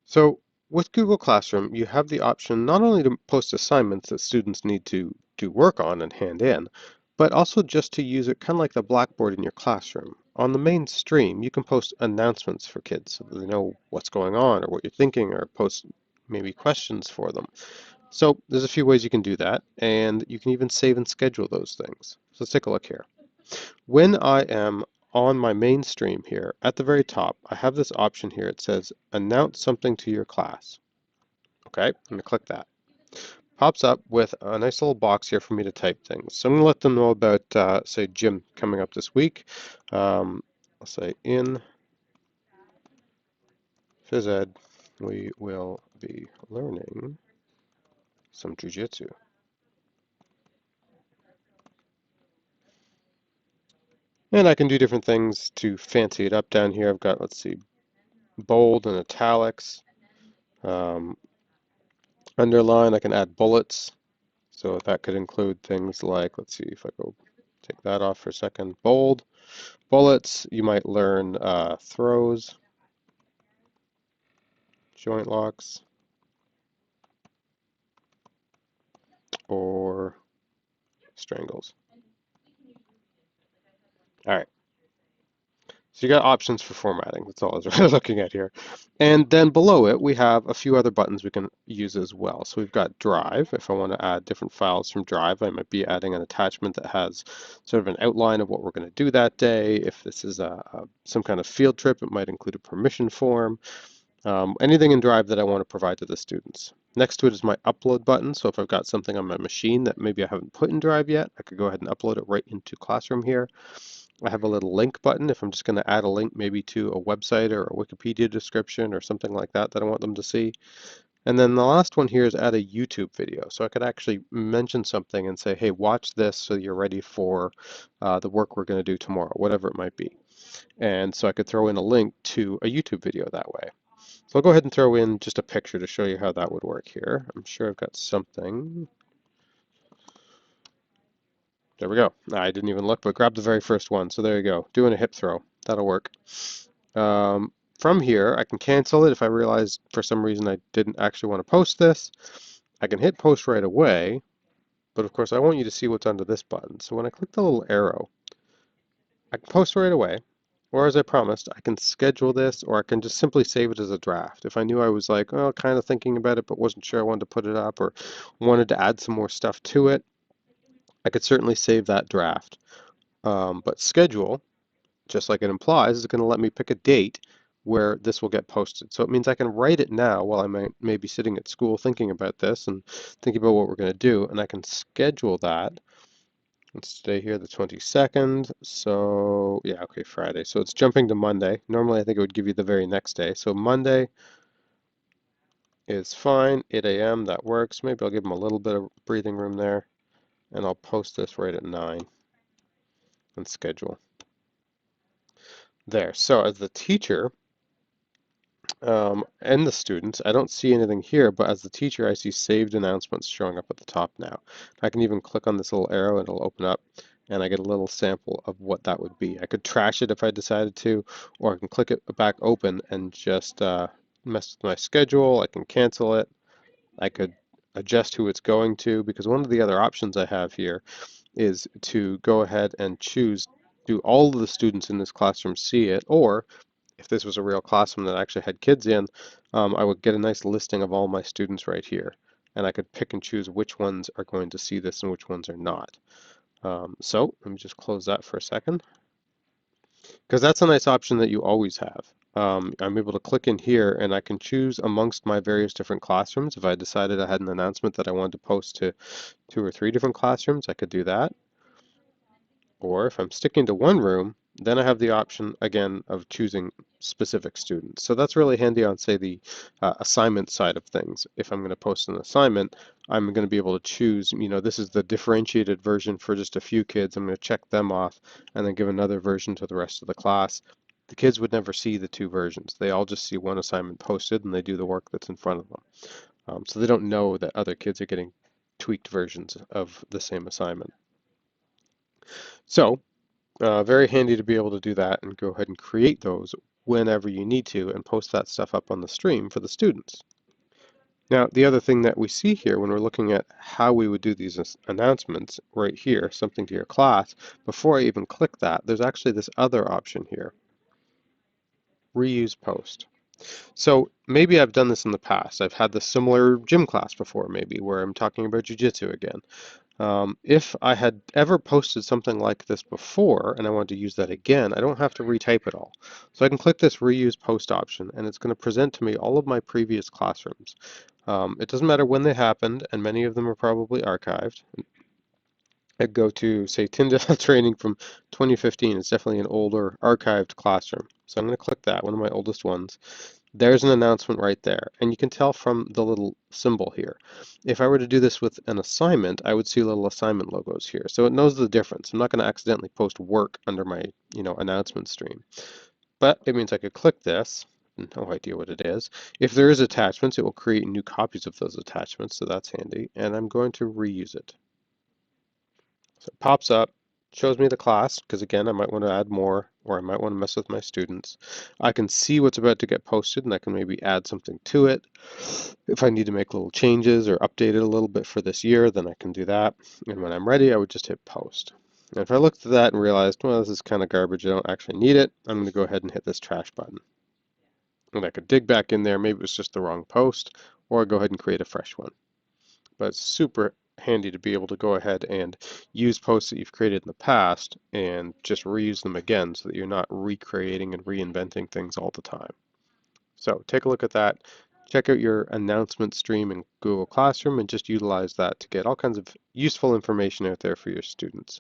So with Google Classroom, you have the option not only to post assignments that students need to do work on and hand in, but also just to use it kind of like the Blackboard in your classroom. On the main stream, you can post announcements for kids so that they know what's going on or what you're thinking, or post maybe questions for them. So there's a few ways you can do that, and you can even save and schedule those things. So let's take a look here. When I am on my main stream here, at the very top, I have this option here. It says announce something to your class. Okay, I'm going to click that. Pops up with a nice little box here for me to type things. So I'm going to let them know about, say, gym coming up this week. I'll say in phys ed, we will be learning some jujitsu. And I can do different things to fancy it up down here. I've got, let's see, bold and italics. Um, Underline, I can add bullets. So that could include things like, let's see if I go take that off for a second. Bold, bullets, you might learn throws, joint locks, or strangles. All right. So you got options for formatting. That's all I was really looking at here. And then below it, we have a few other buttons we can use as well. So we've got Drive. If I want to add different files from Drive, I might be adding an attachment that has sort of an outline of what we're going to do that day. If this is some kind of field trip, it might include a permission form. Anything in Drive that I want to provide to the students. Next to it is my upload button. So if I've got something on my machine that maybe I haven't put in Drive yet, I could go ahead and upload it right into Classroom here. I have a little link button if I'm just going to add a link maybe to a website or a Wikipedia description or something like that that I want them to see. And then the last one here is add a YouTube video. So I could actually mention something and say, hey, watch this so you're ready for the work we're going to do tomorrow, whatever it might be. And so I could throw in a link to a YouTube video that way. So I'll go ahead and throw in just a picture to show you how that would work here. I'm sure I've got something. There we go. I didn't even look, but grab the very first one. So there you go. Doing a hip throw. That'll work. From here, I can cancel it if I realize for some reason I didn't actually want to post this. I can hit post right away, but of course I want you to see what's under this button. So when I click the little arrow, I can post right away, or as I promised, I can schedule this, or I can just simply save it as a draft. If I knew I was like, oh, kind of thinking about it, but wasn't sure I wanted to put it up, or wanted to add some more stuff to it, I could certainly save that draft. But schedule, just like it implies, is going to let me pick a date where this will get posted. So it means I can write it now while I may be sitting at school thinking about this and thinking about what we're going to do, and I can schedule that. Let's stay here the 22nd. So yeah, okay, Friday. So it's jumping to Monday. Normally I think it would give you the very next day. So Monday is fine, 8 a.m. That works. Maybe I'll give them a little bit of breathing room there, and I'll post this right at 9 and schedule. There. So as the teacher, and the students, I don't see anything here, but as the teacher, I see saved announcements showing up at the top now. I can even click on this little arrow and it'll open up, and I get a little sample of what that would be. I could trash it if I decided to, or I can click it back open and just mess with my schedule. I can cancel it. I could adjust who it's going to, because one of the other options I have here is to go ahead and choose, do all of the students in this classroom see it, or if this was a real classroom that actually had kids in, I would get a nice listing of all my students right here. And I could pick and choose which ones are going to see this and which ones are not. So let me just close that for a second, because that's a nice option that you always have. I'm able to click in here and I can choose amongst my various different classrooms. If I decided I had an announcement that I wanted to post to 2 or 3 different classrooms, I could do that. Or if I'm sticking to one room, then I have the option again of choosing specific students. So that's really handy on, say, the assignment side of things. If I'm going to post an assignment, I'm going to be able to choose, this is the differentiated version for just a few kids. I'm going to check them off and then give another version to the rest of the class. The kids would never see the two versions. They all just see one assignment posted and they do the work that's in front of them. So they don't know that other kids are getting tweaked versions of the same assignment. So very handy to be able to do that and go ahead and create those whenever you need to and post that stuff up on the stream for the students. Now, the other thing that we see here when we're looking at how we would do these announcements right here, something to your class, before I even click that, there's actually this other option here, reuse post. So maybe I've done this in the past. I've had this similar gym class before, maybe, where I'm talking about jujitsu again. If I had ever posted something like this before and I wanted to use that again, I don't have to retype it all. So I can click this reuse post option and it's going to present to me all of my previous classrooms. It doesn't matter when they happened, and many of them are probably archived. I go to, say, Tyndale training from 2015. It's definitely an older archived classroom. So I'm going to click that, one of my oldest ones. There's an announcement right there, and you can tell from the little symbol here. If I were to do this with an assignment, I would see little assignment logos here. So it knows the difference. I'm not going to accidentally post work under my, announcement stream. But it means I could click this, no idea what it is. If there is attachments, it will create new copies of those attachments, so that's handy. And I'm going to reuse it. So it pops up, shows me the class, because again, I might want to add more, or I might want to mess with my students. I can see what's about to get posted, and I can maybe add something to it. If I need to make little changes or update it a little bit for this year, then I can do that. And when I'm ready, I would just hit post. And if I looked at that and realized, well, this is kind of garbage, I don't actually need it, I'm going to go ahead and hit this trash button. And I could dig back in there, maybe it was just the wrong post, or go ahead and create a fresh one. But it's super handy to be able to go ahead and use posts that you've created in the past and just reuse them again so that you're not recreating and reinventing things all the time. So take a look at that. Check out your announcement stream in Google Classroom and just utilize that to get all kinds of useful information out there for your students.